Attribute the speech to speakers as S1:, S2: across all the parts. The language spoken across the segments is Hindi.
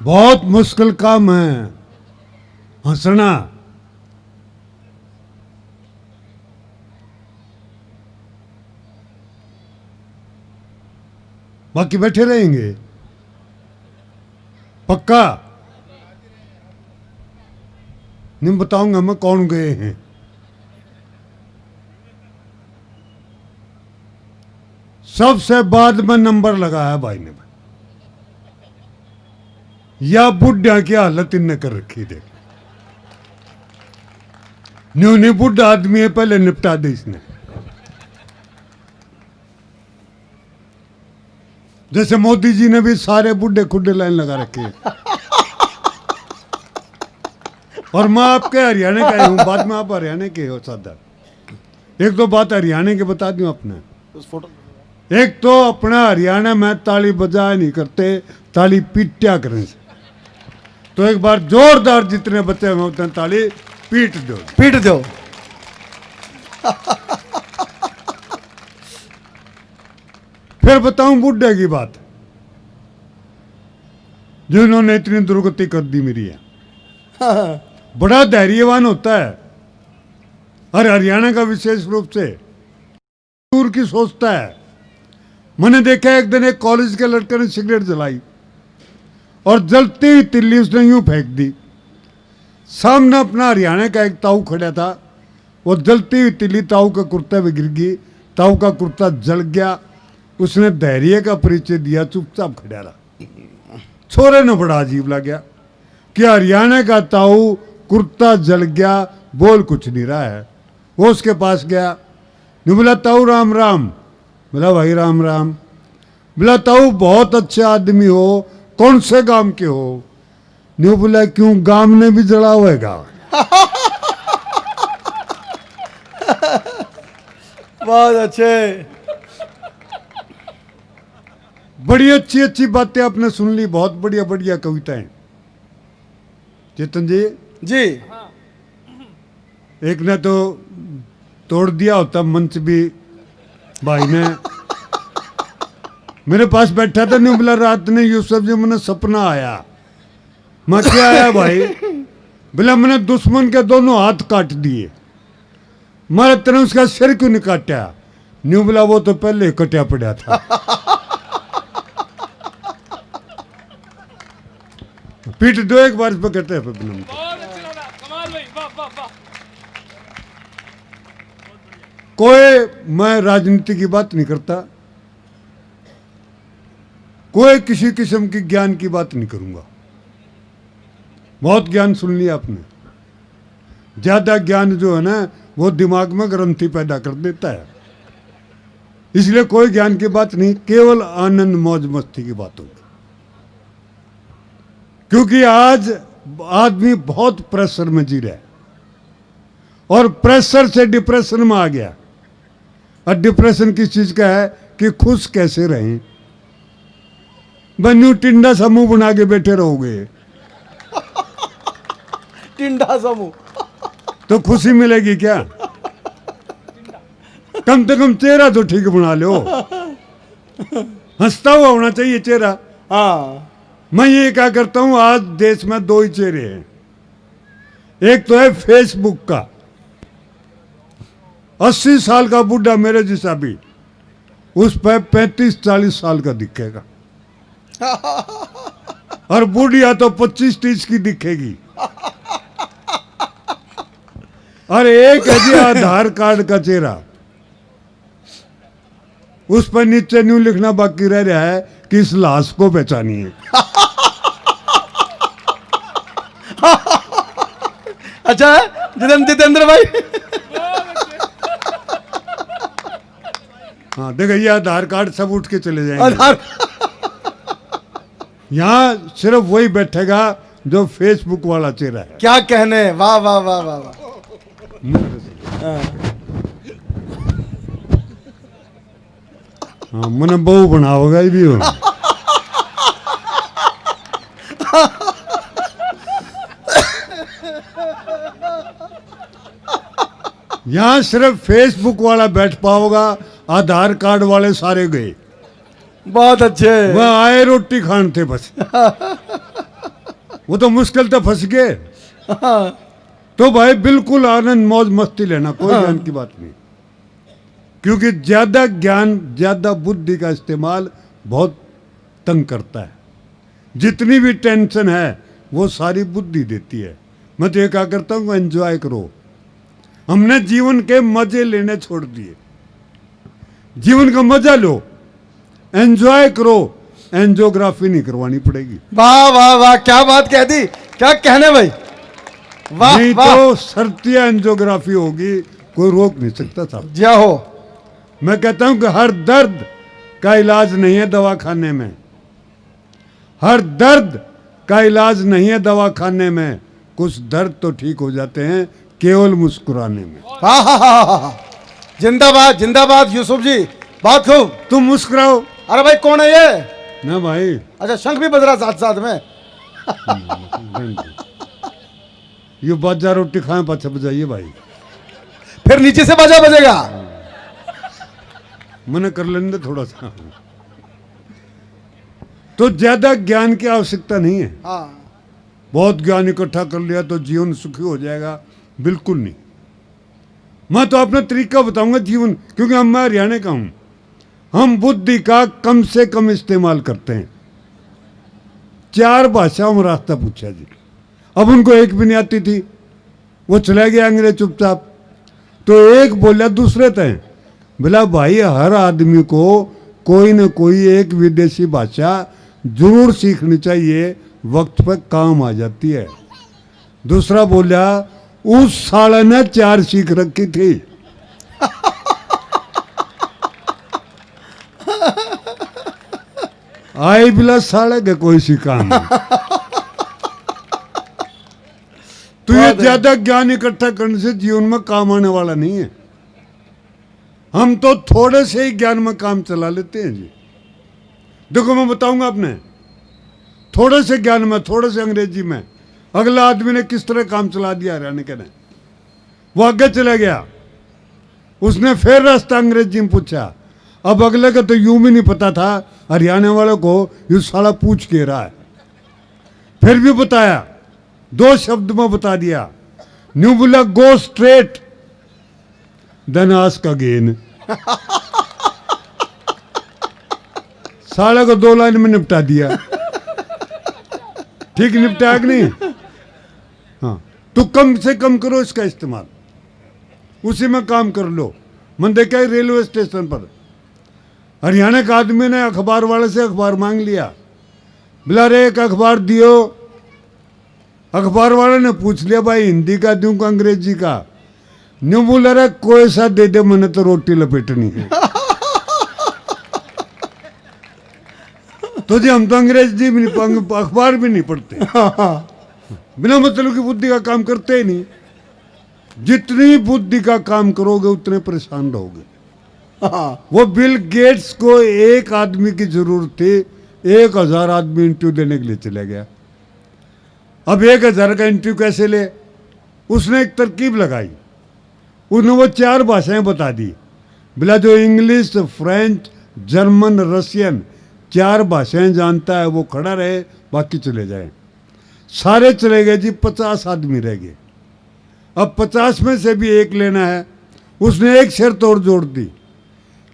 S1: बहुत मुश्किल काम है हंसना। बाकी बैठे रहेंगे पक्का। नहीं बताऊंगा मैं कौन गए हैं। सबसे बाद में नंबर लगाया भाई ने, या बुढ़ा की हालत इनने कर रखी देख। न्यू नहीं बुढ़ा आदमी है, पहले निपटा दे इसने। जैसे मोदी जी ने भी सारे बुढ़े खुड्डे लाइन लगा रखे हैं। और मैं आपके हरियाणा का ही हूं, बाद में आप हरियाणा के हो सादर। एक दो बात हरियाणा के बता दूं अपने। एक तो अपना हरियाणा में ताली बजाया नहीं करते, ताली पीटा करें से। तो एक बार जोरदार जितने बच्चे में उतने ताली पीट दो,
S2: पीट दो।
S1: फिर बताऊं बुढ़े की बात, जिन्होंने इतनी दुर्गति कर दी मेरी है। बड़ा धैर्यवान होता है, और हरियाणा का विशेष रूप से दूर की सोचता है। मैंने देखा एक दिन एक कॉलेज के लड़के ने सिगरेट जलाई और जलती हुई तिल्ली उसने यूं फेंक दी। सामने अपना हरियाणा का एक ताऊ खड़ा था, वो जलती हुई तिल्ली ताऊ के कुर्ते में गिर गई, ताऊ का कुर्ता जल गया। उसने धैर्य का परिचय दिया, चुपचाप खड़ा रहा। छोरे ने बड़ा अजीब लगा कि हरियाणा का ताऊ कुर्ता जल गया, बोल कुछ नहीं रहा है। वो उसके पास गया, नहीं बोला ताऊ राम राम। बोला भाई राम राम। बोला ताऊ बहुत अच्छे आदमी हो, कौन से गांव के हो? नहीं बोला क्यों, गांव ने भी जला हुआ है गांव।
S2: बहुत अच्छे।
S1: बड़ी अच्छी अच्छी बातें आपने सुन ली, बहुत बढ़िया बढ़िया कविताएं। चेतन जी
S2: जी
S1: एक ने तो तोड़ दिया होता मंच भी, भाई ने मेरे पास बैठा था। नहीं बोला रात ने यूसुफ जी मैंने सपना आया। मैं क्या आया भाई? बोला मैंने दुश्मन के दोनों हाथ काट दिए। मारा तेने उसका सिर क्यों नहीं काटा? नहीं बोला वो तो पहले कटा पड़ा था। पीट दो एक बार इस पर कहते हैं। कोई मैं राजनीति की बात नहीं करता, कोई किसी किस्म की ज्ञान की बात नहीं करूंगा। बहुत ज्ञान सुन लिया आपने। ज्यादा ज्ञान जो है ना वो दिमाग में ग्रंथि पैदा कर देता है। इसलिए कोई ज्ञान की बात नहीं, केवल आनंद मौज मस्ती की बात होगी। क्योंकि आज आदमी बहुत प्रेशर में जी रहा है, और प्रेशर से डिप्रेशन में आ गया। और डिप्रेशन किस चीज का है कि खुश कैसे रहें। बनू टिंडा समूह बना के बैठे रहोगे
S2: टिंडा समूह
S1: तो खुशी मिलेगी क्या? कम से कम चेहरा तो ठीक बना लो, हंसता हुआ होना चाहिए चेहरा।
S2: हाँ
S1: मैं ये क्या करता हूं, आज देश में दो ही चेहरे हैं। एक तो है फेसबुक का, 80 साल का बुढ़ा मेरे जैसा भी उस पर 35-40 साल का दिखेगा, और बुढ़िया तो 25-30 की दिखेगी। और एक है जी आधार कार्ड का चेहरा, उस पर नीचे न्यू लिखना बाकी रह रहा है कि इस लाश को पहचानिए।
S2: अच्छा जितेंद्र भाई।
S1: हाँ देखो ये आधार कार्ड सब उठ के चले जाएंगे। यहाँ सिर्फ वही बैठेगा जो फेसबुक वाला चेहरा है।
S2: क्या कहने, वाह वाह वाह वाह वाह।
S1: हाँ मैंने बहु बनाओगा ही भी हो। यहाँ सिर्फ फेसबुक वाला बैठ पाओगा, आधार कार्ड वाले सारे गए।
S2: बहुत अच्छे।
S1: वह आए रोटी खान थे बस। वो तो मुश्किल तो फंस गए।
S2: हाँ,
S1: तो भाई बिल्कुल आनंद मौज मस्ती लेना, कोई
S2: हाँ।
S1: ज्ञान की बात नहीं। क्योंकि ज्यादा ज्ञान, ज्यादा बुद्धि का इस्तेमाल बहुत तंग करता है। जितनी भी टेंशन है वो सारी बुद्धि देती है। मैं तो ये क्या करता हूँ, एंजॉय करो। हमने जीवन के मजे लेने छोड़ दिए। जीवन का मजा लो, एंजॉय करो, एंजियोग्राफी नहीं करवानी पड़ेगी।
S2: वाह वाह वाह, क्या बात कह दी, क्या कहने भाई, वाह
S1: नहीं
S2: वाह,
S1: तो सर्तिया एंजियोग्राफी होगी, कोई रोक नहीं सकता साहब।
S2: जय हो।
S1: मैं कहता हूं कि हर दर्द का इलाज नहीं है दवाखाने में। हर दर्द का इलाज नहीं है दवाखाने में। कुछ दर्द तो ठीक हो जाते हैं केवल मुस्कुराने में।
S2: हाँ हाँ हाँ हाँ हाँ, जिंदाबाद जिंदाबाद यूसुफ जी, बहुत खूब।
S1: तुम मुस्कुराओ
S2: अरे भाई कौन है ये?
S1: ना भाई।
S2: अच्छा, शंख भी बज रहा साथ साथ में।
S1: ये बाजा रोटी खाए पाछा बजाइए भाई।
S2: फिर नीचे से बाजा बजेगा।
S1: मना कर लेंगे थोड़ा सा। तो ज्यादा ज्ञान की आवश्यकता नहीं है।
S2: हाँ,
S1: बहुत ज्ञान इकट्ठा कर लिया तो जीवन सुखी हो जाएगा, बिल्कुल नहीं। मैं तो अपना तरीका बताऊंगा जीवन, क्योंकि मैं हरियाणा का हूं। हम बुद्धि का कम से कम इस्तेमाल करते हैं। 4 भाषाओं में रास्ता पूछा जी, अब उनको एक भी नहीं आती थी, वो चले गए अंग्रेज चुपचाप। तो एक बोला दूसरे थे, बोला भाई हर आदमी को कोई न कोई एक विदेशी भाषा जरूर सीखनी चाहिए, वक्त पर काम आ जाती है। दूसरा बोला उस साले ने 4 सीख रखी थी। आए बिला साले के कोई सी काम नहीं। तो ये ज्यादा ज्ञान इकट्ठा करने से जीवन में काम आने वाला नहीं है। हम तो थोड़े से ही ज्ञान में काम चला लेते हैं जी। देखो मैं बताऊंगा आपने, थोड़े से ज्ञान में, थोड़े से अंग्रेजी में अगला आदमी ने किस तरह काम चला दिया हरियाणा के ने। वो आगे चला गया, उसने फिर रास्ता अंग्रेजी में पूछा। अब अगले का तो यूं भी नहीं पता था हरियाणा वालों को ये साला पूछ के रहा है। फिर भी बताया, 2 शब्द में बता दिया। न्यू बोला go straight then ask again. साले को 2 लाइन में निपटा दिया। ठीक निपटाया कि नहीं? हाँ, तो कम से कम करो इसका इस्तेमाल, उसी में काम कर लो। मन देखा है रेलवे स्टेशन पर हरियाणा का आदमी ने अखबार वाले से अखबार मांग लिया। बोला रे एक अखबार दियो। अखबार वाले ने पूछ लिया भाई हिंदी का दूं का अंग्रेजी का? न्यू बोला रे कोई सा दे दे, मैंने तो रोटी लपेटनी है। तो जी हम तो अंग्रेजी भी नहीं, अखबार भी नहीं पढ़ते, बिना मतलब की बुद्धि का काम करते ही नहीं। जितनी बुद्धि का काम करोगे उतने परेशान रहोगे।
S2: हाँ,
S1: वो बिल गेट्स को एक आदमी की जरूरत थी, 1000 आदमी इंटरव्यू देने के लिए चले गया। अब 1000 का इंटरव्यू कैसे ले? उसने एक तरकीब लगाई, उसने वो 4 भाषाएं बता दी। बोला जो इंग्लिश, फ्रेंच, जर्मन, रशियन 4 भाषाएं जानता है वो खड़ा रहे, बाकी चले जाए। सारे चले गए जी, 50 आदमी रह गए। अब 50 में से भी एक लेना है। उसने एक शर्त और जोड़ दी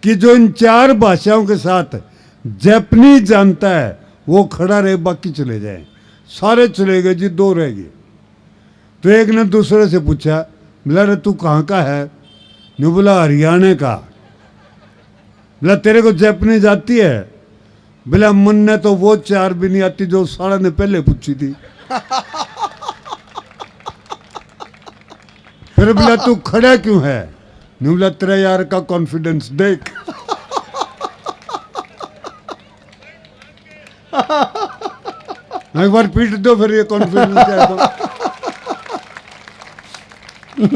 S1: कि जो इन 4 भाषाओं के साथ जापानीज जानता है वो खड़ा रहे, बाकी चले जाए। सारे चले गए जी, 2 रह गए। तो एक ने दूसरे से पूछा, बोला रे तू कहाँ का है? ने बोला हरियाणा का। बोला तेरे को जापानीज आती है? बोला मन ने तो वो 4 भी नहीं आती जो साला ने पहले पूछी थी। फिर बोला तू खड़ा क्यों है? ने बोला तेरा यार का कॉन्फिडेंस देख। एक बार पीट दो फिर ये कॉन्फिडेंस है तो।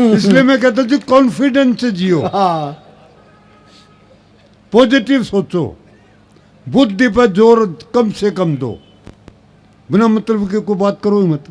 S1: इसलिए मैं कहता हूं जी कॉन्फिडेंस से जियो,
S2: हाँ,
S1: पॉजिटिव सोचो, बुद्धि पर जोर कम से कम दो, बिना मतलब की कोई बात करो ही मत।